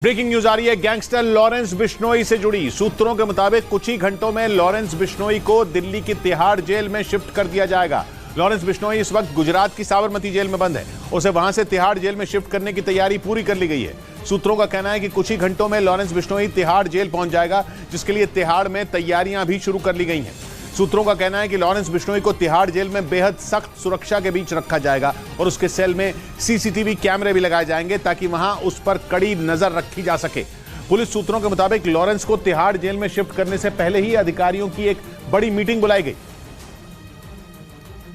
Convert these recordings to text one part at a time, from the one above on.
Breaking news आ रही है gangster Lawrence Bishnoi से जुड़ी। सूत्रों के मुताबिक कुछ ही घंटों में लॉरेंस बिश्नोई को दिल्ली की तिहाड़ जेल में शिफ्ट कर दिया जाएगा। लॉरेंस बिश्नोई इस वक्त गुजरात की साबरमती जेल में बंद है। उसे वहां से तिहाड़ जेल में शिफ्ट करने की तैयारी पूरी कर ली गई है। सूत्रों का कहना है कि कुछ ही घंटों में लॉरेंस बिश्नोई तिहाड़ जेल पहुंच जाएगा, जिसके लिए तिहाड़ में तैयारियां भी शुरू कर ली गई हैं। सूत्रों का कहना है कि लॉरेंस बिश्नोई को तिहाड़ जेल में बेहद सख्त सुरक्षा के बीच रखा जाएगा और उसके सेल में सीसीटीवी कैमरे भी लगाए जाएंगे ताकि वहां उस पर कड़ी नजर रखी जा सके। पुलिस सूत्रों के मुताबिक लॉरेंस को तिहाड़ जेल में शिफ्ट करने से पहले ही अधिकारियों की एक बड़ी मीटिंग बुलाई गई,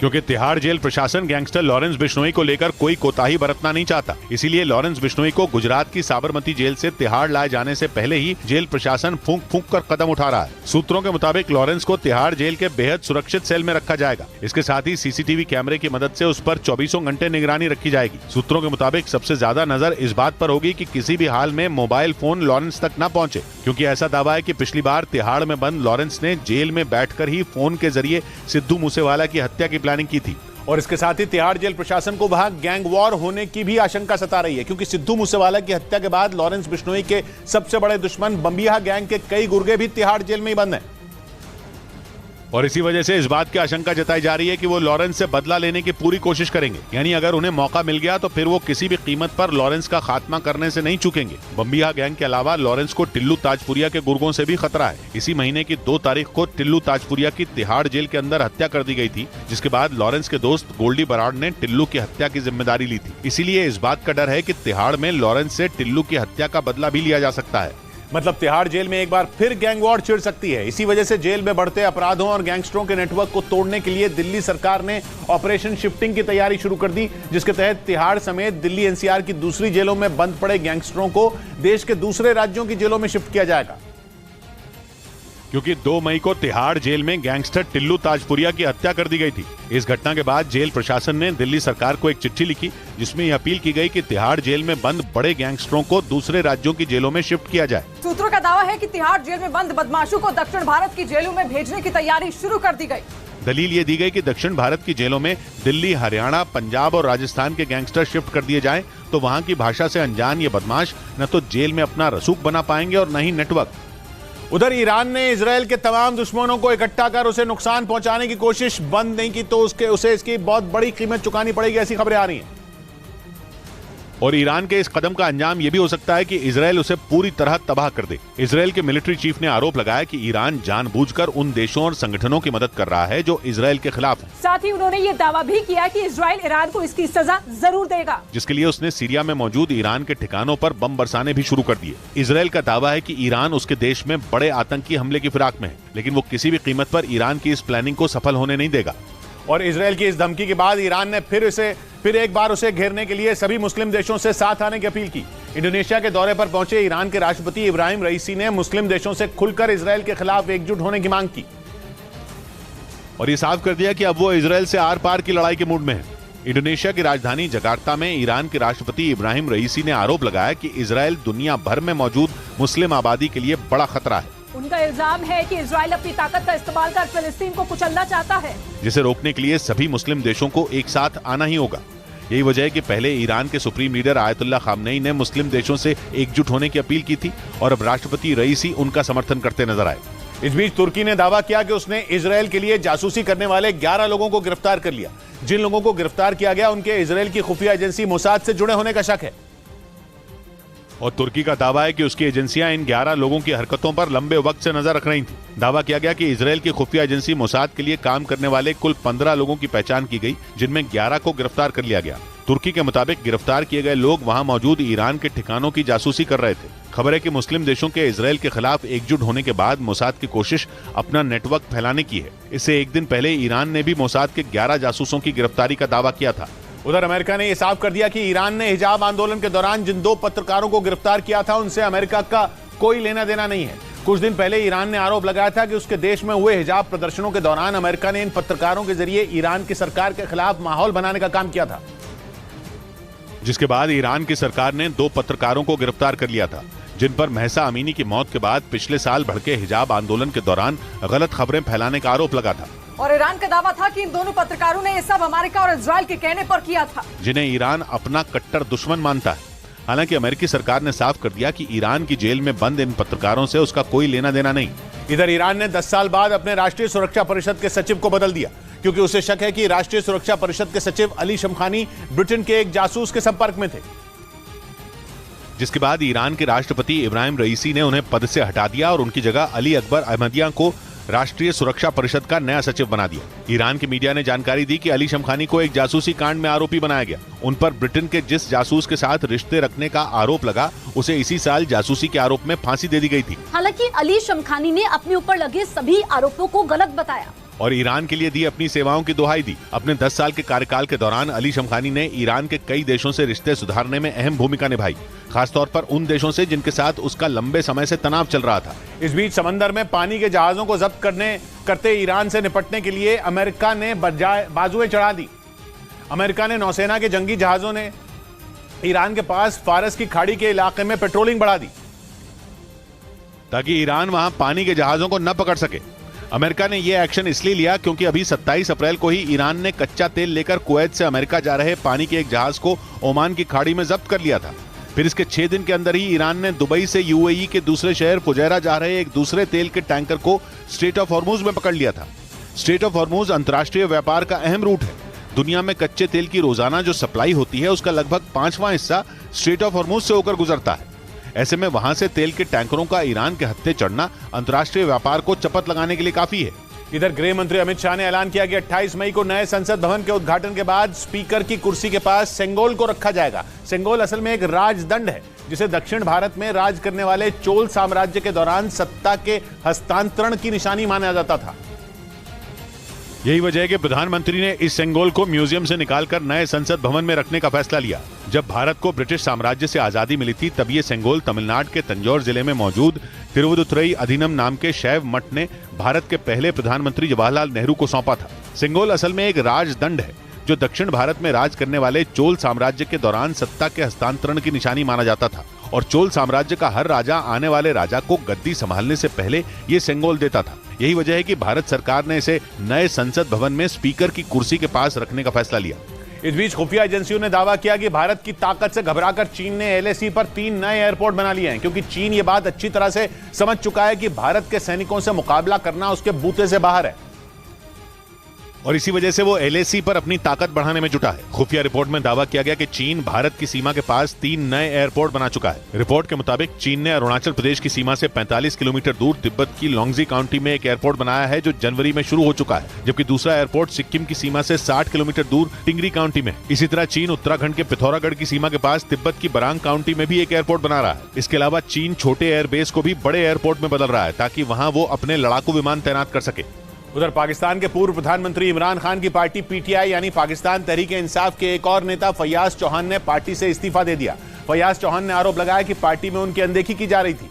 क्योंकि तिहाड़ जेल प्रशासन गैंगस्टर लॉरेंस बिश्नोई को लेकर कोई कोताही बरतना नहीं चाहता। इसीलिए लॉरेंस बिश्नोई को गुजरात की साबरमती जेल से तिहाड़ लाए जाने से पहले ही जेल प्रशासन फूंक फूंक कर कदम उठा रहा है। सूत्रों के मुताबिक लॉरेंस को तिहाड़ जेल के बेहद सुरक्षित सेल में रखा जाएगा। इसके साथ ही सीसीटीवी कैमरे की मदद से उस पर 24 घंटे निगरानी रखी जाएगी। सूत्रों के मुताबिक सबसे ज्यादा नजर इस बात पर होगी कि किसी भी हाल में मोबाइल फोन लॉरेंस तक न पहुंचे, क्योंकि ऐसा दावा है कि पिछली बार तिहाड़ में बंद लॉरेंस ने जेल में बैठकर ही फोन के जरिए सिद्धू मूसेवाला की हत्या की प्लानिंग की थी। और इसके साथ ही तिहाड़ जेल प्रशासन को वहां गैंग वॉर होने की भी आशंका सता रही है, क्योंकि सिद्धू मूसेवाला की हत्या के बाद लॉरेंस बिश्नोई के सबसे बड़े दुश्मन बम्बिया गैंग के कई गुर्गे भी तिहाड़ जेल में ही बंद हैं। और इसी वजह से इस बात की आशंका जताई जा रही है कि वो लॉरेंस से बदला लेने की पूरी कोशिश करेंगे। यानी अगर उन्हें मौका मिल गया तो फिर वो किसी भी कीमत पर लॉरेंस का खात्मा करने से नहीं चूकेंगे। बम्बिया गैंग के अलावा लॉरेंस को टिल्लू ताजपुरिया के गुर्गों से भी खतरा है। इसी महीने की 2 तारीख को टिल्लू ताजपुरिया की तिहाड़ जेल के अंदर हत्या कर दी गई थी, जिसके बाद लॉरेंस के दोस्त गोल्डी बराड़ ने टिल्लू की हत्या की जिम्मेदारी ली थी। इसीलिए इस बात का डर है कि तिहाड़ में लॉरेंस से टिल्लू की हत्या का बदला भी लिया जा सकता है। मतलब तिहाड़ जेल में एक बार फिर गैंग वॉर छिड़ सकती है। इसी वजह से जेल में बढ़ते अपराधों और गैंगस्टरों के नेटवर्क को तोड़ने के लिए दिल्ली सरकार ने ऑपरेशन शिफ्टिंग की तैयारी शुरू कर दी, जिसके तहत तिहाड़ समेत दिल्ली एनसीआर की दूसरी जेलों में बंद पड़े गैंगस्टरों को देश के दूसरे राज्यों की जेलों में शिफ्ट किया जाएगा। क्योंकि 2 मई को तिहाड़ जेल में गैंगस्टर टिल्लू ताजपुरिया की हत्या कर दी गई थी। इस घटना के बाद जेल प्रशासन ने दिल्ली सरकार को एक चिट्ठी लिखी, जिसमें यह अपील की गई कि तिहाड़ जेल में बंद बड़े गैंगस्टरों को दूसरे राज्यों की जेलों में शिफ्ट किया जाए। सूत्रों का दावा है कि तिहाड़ जेल में बंद बदमाशों को दक्षिण भारत की जेलों में भेजने की तैयारी शुरू कर दी गई। दलील ये दी गई कि दक्षिण भारत की जेलों में दिल्ली, हरियाणा, पंजाब और राजस्थान के गैंगस्टर शिफ्ट कर दिए जाएं, तो वहां की भाषा से अनजान ये बदमाश न तो जेल में अपना रसूख बना पाएंगे और न ही नेटवर्क। उधर ईरान ने इजरायल के तमाम दुश्मनों को इकट्ठा कर उसे नुकसान पहुंचाने की कोशिश बंद नहीं की तो उसे इसकी बहुत बड़ी कीमत चुकानी पड़ेगी, ऐसी खबरें आ रही हैं। और ईरान के इस कदम का अंजाम यह भी हो सकता है कि इजरायल उसे पूरी तरह तबाह कर दे। इजरायल के मिलिट्री चीफ ने आरोप लगाया कि ईरान जानबूझकर उन देशों और संगठनों की मदद कर रहा है जो इजरायल के खिलाफ हैं। साथ ही उन्होंने ये दावा भी किया कि इजरायल ईरान को इसकी सजा जरूर देगा, जिसके लिए उसने सीरिया में मौजूद ईरान के ठिकानों पर बम बरसाने भी शुरू कर दिए। इजरायल का दावा है कि ईरान उसके देश में बड़े आतंकी हमले की फिराक में है, लेकिन वो किसी भी कीमत पर ईरान की इस प्लानिंग को सफल होने नहीं देगा। और इजरायल की इस धमकी के बाद ईरान ने फिर एक बार उसे घेरने के लिए सभी मुस्लिम देशों से साथ आने की अपील की। इंडोनेशिया के दौरे पर पहुंचे ईरान के राष्ट्रपति इब्राहिम रईसी ने मुस्लिम देशों से खुलकर इजरायल के खिलाफ एकजुट होने की मांग की और ये साफ कर दिया कि अब वो इजरायल से आर पार की लड़ाई के मूड में है। इंडोनेशिया की राजधानी जकार्ता में ईरान के राष्ट्रपति इब्राहिम रईसी ने आरोप लगाया कि इजरायल दुनिया भर में मौजूद मुस्लिम आबादी के लिए बड़ा खतरा है। उनका इल्जाम है कि इजरायल अपनी ताकत का इस्तेमाल कर फिलिस्तीन को कुचलना चाहता है, जिसे रोकने के लिए सभी मुस्लिम देशों को एक साथ आना ही होगा। यही वजह है कि पहले ईरान के सुप्रीम लीडर आयतुल्लाह खामनेई ने मुस्लिम देशों से एकजुट होने की अपील की थी और अब राष्ट्रपति रईसी उनका समर्थन करते नजर आए। इस बीच तुर्की ने दावा किया कि उसने इजरायल के लिए जासूसी करने वाले 11 लोगों को गिरफ्तार कर लिया। जिन लोगों को गिरफ्तार किया गया उनके इजरायल की खुफिया एजेंसी मोसाद से जुड़े होने का शक है और तुर्की का दावा है कि उसकी एजेंसियां इन 11 लोगों की हरकतों पर लंबे वक्त से नजर रख रही थी। दावा किया गया कि इजरायल की खुफिया एजेंसी मोसाद के लिए काम करने वाले कुल 15 लोगों की पहचान की गई, जिनमें 11 को गिरफ्तार कर लिया गया। तुर्की के मुताबिक गिरफ्तार किए गए लोग वहां मौजूद ईरान के ठिकानों की जासूसी कर रहे थे। खबर है कि मुस्लिम देशों के इजरायल के खिलाफ एकजुट होने के बाद मोसाद की कोशिश अपना नेटवर्क फैलाने की है। इससे एक दिन पहले ईरान ने भी मोसाद के 11 जासूसों की गिरफ्तारी का दावा किया था। उधर अमेरिका ने यह साफ कर दिया कि ईरान ने हिजाब आंदोलन के दौरान जिन 2 पत्रकारों को गिरफ्तार किया था उनसे अमेरिका का कोई लेना देना नहीं है। कुछ दिन पहले ईरान ने आरोप लगाया था कि उसके देश में हुए हिजाब प्रदर्शनों के दौरान अमेरिका ने इन पत्रकारों के जरिए ईरान की सरकार के खिलाफ माहौल बनाने का काम किया था, जिसके बाद ईरान की सरकार ने 2 पत्रकारों को गिरफ्तार कर लिया था, जिन पर महसा अमीनी की मौत के बाद पिछले साल भड़के हिजाब आंदोलन के दौरान गलत खबरें फैलाने का आरोप लगा था। और ईरान का दावा था कि इन दोनों पत्रकारों ने ये सब अमेरिका और इजरायल के कहने पर किया था, जिन्हें ईरान अपना कट्टर दुश्मन मानता है। हालांकि अमेरिकी सरकार ने साफ कर दिया कि ईरान की जेल में बंद इन पत्रकारों से उसका कोई लेना देना नहीं। इधर ईरान ने 10 साल बाद अपने राष्ट्रीय सुरक्षा परिषद के सचिव को बदल दिया, क्योंकि उसे शक है कि राष्ट्रीय सुरक्षा परिषद के सचिव अली शमखानी ब्रिटेन के एक जासूस के संपर्क में थे, जिसके बाद ईरान के राष्ट्रपति इब्राहिम रईसी ने उन्हें पद से हटा दिया और उनकी जगह अली अकबर अहमदिया को राष्ट्रीय सुरक्षा परिषद का नया सचिव बना दिया। ईरान की मीडिया ने जानकारी दी कि अली शमखानी को एक जासूसी कांड में आरोपी बनाया गया। उन पर ब्रिटेन के जिस जासूस के साथ रिश्ते रखने का आरोप लगा, उसे इसी साल जासूसी के आरोप में फांसी दे दी गई थी। हालांकि अली शमखानी ने अपने ऊपर लगे सभी आरोपों को गलत बताया और ईरान के लिए दी अपनी सेवाओं की दुहाई दी। अपने 10 साल के कार्यकाल के दौरान अली शमखानी ने ईरान के कई देशों से रिश्ते सुधारने में अहम भूमिका निभाई, खासतौर पर उन देशों से जिनके साथ उसका लंबे समय से तनाव चल रहा था। इस बीच समंदर में पानी के जहाजों को जब्त करते ईरान से निपटने के लिए अमेरिका ने बाजुएं चढ़ा दी। अमेरिका ने नौसेना के जंगी जहाजों ने ईरान के पास फारस की खाड़ी के इलाके में पेट्रोलिंग बढ़ा दी, ताकि ईरान वहां पानी के जहाजों को न पकड़ सके। अमेरिका ने यह एक्शन इसलिए लिया क्योंकि अभी 27 अप्रैल को ही ईरान ने कच्चा तेल लेकर कुवैत से अमेरिका जा रहे पानी के एक जहाज को ओमान की खाड़ी में जब्त कर लिया था। फिर इसके 6 दिन के अंदर ही ईरान ने दुबई से यूएई के दूसरे शहर फुजैरा जा रहे एक दूसरे तेल के टैंकर को स्ट्रेट ऑफ हॉर्मुज में पकड़ लिया था। स्ट्रेट ऑफ हॉर्मुज अंतर्राष्ट्रीय व्यापार का अहम रूट है। दुनिया में कच्चे तेल की रोजाना जो सप्लाई होती है, उसका लगभग 5वां हिस्सा स्ट्रेट ऑफ हॉर्मुज से होकर गुजरता है। ऐसे में वहां से तेल के टैंकरों का ईरान के हत्थे चढ़ना अंतर्राष्ट्रीय व्यापार को चपत लगाने के लिए काफी है। इधर गृह मंत्री अमित शाह ने ऐलान किया कि 28 मई को नए संसद भवन के उद्घाटन के बाद स्पीकर की कुर्सी के पास सेंगोल को रखा जाएगा। सेंगोल असल में एक राजदंड है, जिसे दक्षिण भारत में राज करने वाले चोल साम्राज्य के दौरान सत्ता के हस्तांतरण की निशानी माना जाता था। यही वजह है कि प्रधानमंत्री ने इस सेंगोल को म्यूजियम से निकालकर नए संसद भवन में रखने का फैसला लिया। जब भारत को ब्रिटिश साम्राज्य से आजादी मिली थी, तब ये सेंगोल तमिलनाडु के तंजौर जिले में मौजूद तिरुवदुथुरई अधिनम नाम के शैव मठ ने भारत के पहले प्रधानमंत्री जवाहरलाल नेहरू को सौंपा था। सेंगोल असल में एक राजदंड है, जो दक्षिण भारत में राज करने वाले चोल साम्राज्य के दौरान सत्ता के हस्तांतरण की निशानी माना जाता था। और चोल साम्राज्य का हर राजा आने वाले राजा को गद्दी संभालने से पहले ये सेंगोल देता था। यही वजह है कि भारत सरकार ने इसे नए संसद भवन में स्पीकर की कुर्सी के पास रखने का फैसला लिया। इस बीच खुफिया एजेंसियों ने दावा किया कि भारत की ताकत से घबराकर चीन ने एलएसी पर 3 नए एयरपोर्ट बना लिए हैं, क्योंकि चीन ये बात अच्छी तरह से समझ चुका है कि भारत के सैनिकों से मुकाबला करना उसके बूते से बाहर है, और इसी वजह से वो एलएसी पर अपनी ताकत बढ़ाने में जुटा है। खुफिया रिपोर्ट में दावा किया गया कि चीन भारत की सीमा के पास 3 नए एयरपोर्ट बना चुका है। रिपोर्ट के मुताबिक चीन ने अरुणाचल प्रदेश की सीमा से 45 किलोमीटर दूर तिब्बत की लोंगजी काउंटी में एक एयरपोर्ट बनाया है, जो जनवरी में शुरू हो चुका है, जबकि दूसरा एयरपोर्ट सिक्किम की सीमा से 60 किलोमीटर दूर टिंगरी काउंटी में। इसी तरह चीन उत्तराखंड के पिथौरागढ़ की सीमा के पास तिब्बत की बरांग काउंटी में भी एक एयरपोर्ट बना रहा है। इसके अलावा चीन छोटे एयरबेस को भी बड़े एयरपोर्ट में बदल रहा है, ताकि वहां वो अपने लड़ाकू विमान तैनात कर सके। उधर पाकिस्तान के पूर्व प्रधानमंत्री इमरान खान की पार्टी पीटीआई यानी पाकिस्तान तहरीक-ए-इंसाफ के एक और नेता फैयाज चौहान ने पार्टी से इस्तीफा दे दिया। फैयाज चौहान ने आरोप लगाया कि पार्टी में उनकी अनदेखी की जा रही थी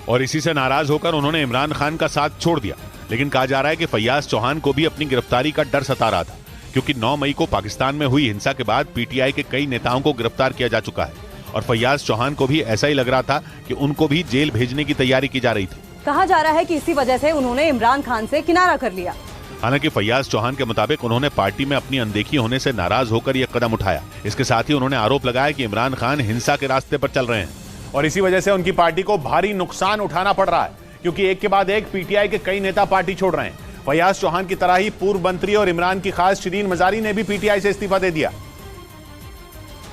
और इसी से नाराज होकर उन्होंने इमरान खान का साथ छोड़ दिया। लेकिन कहा जा रहा है कि फैयाज चौहान को भी अपनी गिरफ्तारी का डर सता रहा था, क्योंकि 9 मई को पाकिस्तान में हुई हिंसा के बाद पीटीआई के कई नेताओं को गिरफ्तार किया जा चुका है और फैयाज चौहान को भी ऐसा ही लग रहा था कि उनको भी जेल भेजने की तैयारी की जा रही थी। कहा जा रहा है कि इसी वजह से उन्होंने इमरान खान से किनारा कर लिया। हालांकि फैयाज चौहान के मुताबिक उन्होंने पार्टी में अपनी अनदेखी होने से नाराज होकर यह कदम उठाया। इसके साथ ही उन्होंने आरोप लगाया कि इमरान खान हिंसा के रास्ते पर चल रहे हैं और इसी वजह से उनकी पार्टी को भारी नुकसान उठाना पड़ रहा है, क्योंकि एक के बाद एक पीटीआई के कई नेता पार्टी छोड़ रहे हैं। फैयाज चौहान की तरह ही पूर्व मंत्री और इमरान की खास शिरीन मजारी ने भी पीटीआई से इस्तीफा दे दिया,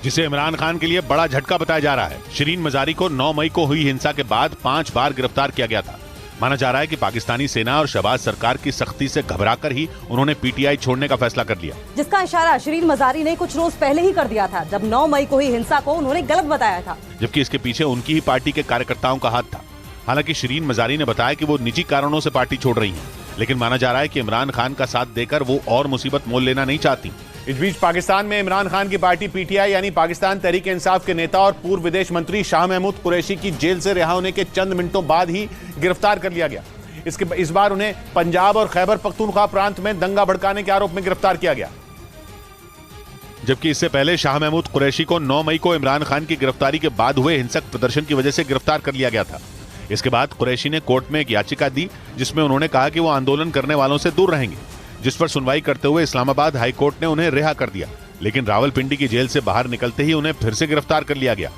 जिसे इमरान खान के लिए बड़ा झटका बताया जा रहा है। शिरीन मजारी को 9 मई को हुई हिंसा के बाद 5 बार गिरफ्तार किया गया था। माना जा रहा है कि पाकिस्तानी सेना और शहबाज सरकार की सख्ती से घबराकर ही उन्होंने पीटीआई छोड़ने का फैसला कर लिया, जिसका इशारा शिरीन मजारी ने कुछ रोज पहले ही कर दिया था, जब 9 मई को हुई हिंसा को उन्होंने गलत बताया था, जबकि इसके पीछे उनकी ही पार्टी के कार्यकर्ताओं का हाथ था। हालांकि शिरीन मजारी ने बताया कि वो निजी कारणों से पार्टी छोड़ रही हैं, लेकिन माना जा रहा है कि इमरान खान का साथ देकर वो और मुसीबत मोल लेना नहीं चाहती। इस बीच पाकिस्तान में इमरान खान की पार्टी पीटीआई यानी पाकिस्तान तहरीक-ए-इंसाफ के नेता और पूर्व विदेश मंत्री शाह महमूद कुरैशी की जेल से रिहा होने के चंद मिनटों बाद ही गिरफ्तार कर लिया गया। इस बार उन्हें पंजाब और खैबर पख्तूनख्वा प्रांत में दंगा भड़काने के आरोप में गिरफ्तार किया गया, जबकि इससे पहले शाह महमूद कुरैशी को 9 मई को इमरान खान की गिरफ्तारी के बाद हुए हिंसक प्रदर्शन की वजह से गिरफ्तार कर लिया गया था। इसके बाद कुरैशी ने कोर्ट में एक याचिका दी, जिसमें उन्होंने कहा कि वो आंदोलन करने वालों से दूर रहेंगे, जिस पर सुनवाई करते हुए इस्लामाबाद हाईकोर्ट ने उन्हें रिहा कर दिया, लेकिन रावलपिंडी की जेल से बाहर निकलते ही उन्हें फिर से गिरफ्तार कर लिया गया।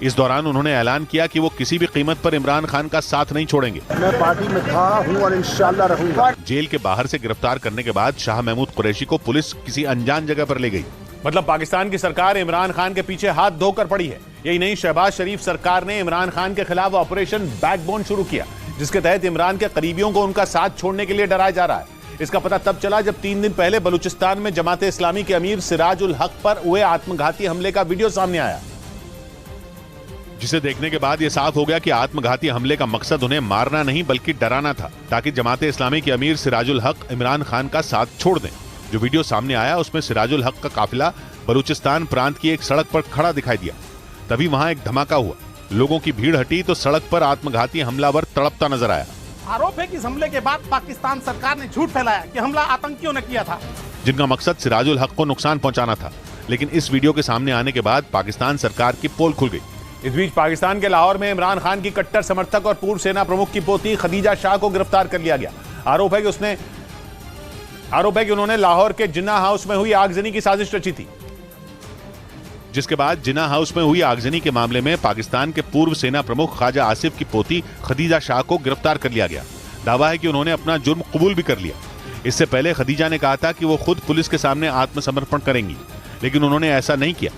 इस दौरान उन्होंने ऐलान किया कि वो किसी भी कीमत पर इमरान खान का साथ नहीं छोड़ेंगे। मैं पार्टी में था, हूं और इंशाल्लाह रहूंगा। जेल के बाहर से गिरफ्तार करने के बाद शाह महमूद कुरैशी को पुलिस किसी अनजान जगह पर ले गई। मतलब पाकिस्तान की सरकार इमरान खान के पीछे हाथ धोकर पड़ी है। यही नहीं, शहबाज शरीफ सरकार ने इमरान खान के खिलाफ ऑपरेशन बैकबोन शुरू किया, जिसके तहत इमरान के करीबियों को उनका साथ छोड़ने के लिए डराया जा रहा है। इसका पता तब चला जब 3 दिन पहले बलूचिस्तान में जमाते इस्लामी के अमीर सिराज उल हक पर हुए आत्मघाती हमले का वीडियो सामने आया, जिसे देखने के बाद यह साफ हो गया कि आत्मघाती हमले का मकसद उन्हें मारना नहीं बल्कि डराना था, ताकि जमाते इस्लामी के अमीर सिराजुल हक इमरान खान का साथ छोड़ दें। जो वीडियो सामने आया उसमें सिराजुल हक का काफिला बलूचिस्तान प्रांत की एक सड़क पर खड़ा दिखाई दिया। तभी वहां एक धमाका हुआ, लोगों की भीड़ हटी तो सड़क पर आत्मघाती हमलावर तड़पता नजर आया। आरोप है कि इस हमले के बाद पाकिस्तान सरकार ने झूठ फैलाया कि हमला आतंकियों ने किया था, जिनका मकसद सिराजुल हक को नुकसान पहुंचाना था। लेकिन इस वीडियो के सामने आने के बाद पाकिस्तान सरकार की पोल खुल गई। इस बीच पाकिस्तान के लाहौर में इमरान खान की कट्टर समर्थक और पूर्व सेना प्रमुख की पोती खदीजा शाह को गिरफ्तार कर लिया गया। आरोप है कि उन्होंने लाहौर के जिन्ना हाउस में हुई आगजनी की साजिश रची थी। जिसके बाद जिन्ना हाउस में हुई आगजनी के मामले में पाकिस्तान के पूर्व सेना प्रमुख ख्वाजा आसिफ की पोती खदीजा शाह को गिरफ्तार कर लिया गया। दावा है कि उन्होंने अपना जुर्म कबूल भी कर लिया। इससे पहले खदीजा ने कहा था कि वो खुद पुलिस के सामने आत्मसमर्पण करेंगी, लेकिन उन्होंने ऐसा नहीं किया,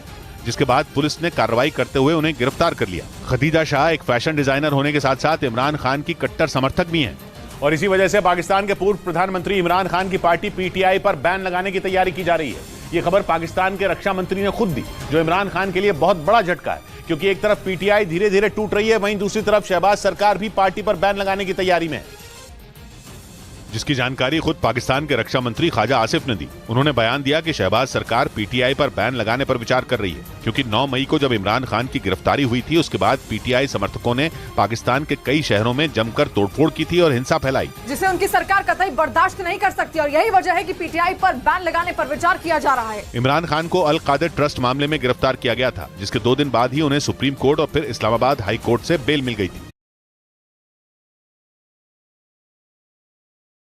जिसके बाद पुलिस ने कार्रवाई करते हुए उन्हें गिरफ्तार कर लिया। खदीजा शाह एक फैशन डिजाइनर होने के साथ साथ इमरान खान की कट्टर समर्थक भी हैं। और इसी वजह से पाकिस्तान के पूर्व प्रधानमंत्री इमरान खान की पार्टी पीटीआई पर बैन लगाने की तैयारी की जा रही है। ये खबर पाकिस्तान के रक्षा मंत्री ने खुद दी, जो इमरान खान के लिए बहुत बड़ा झटका है, क्योंकि एक तरफ पीटीआई धीरे धीरे टूट रही है, वहीं दूसरी तरफ शहबाज सरकार भी पार्टी पर बैन लगाने की तैयारी में है, जिसकी जानकारी खुद पाकिस्तान के रक्षा मंत्री ख्वाजा आसिफ ने दी। उन्होंने बयान दिया कि शहबाज सरकार पीटीआई पर बैन लगाने पर विचार कर रही है, क्योंकि 9 मई को जब इमरान खान की गिरफ्तारी हुई थी उसके बाद पीटीआई समर्थकों ने पाकिस्तान के कई शहरों में जमकर तोड़फोड़ की थी और हिंसा फैलाई, जिसे उनकी सरकार कतई बर्दाश्त नहीं कर सकती। और यही वजह है कि पीटीआई पर बैन लगाने पर विचार किया जा रहा है। इमरान खान को अल कादिर ट्रस्ट मामले में गिरफ्तार किया गया था, जिसके 2 दिन बाद ही उन्हें सुप्रीम कोर्ट और फिर इस्लामाबाद हाई कोर्ट से बेल मिल गई थी।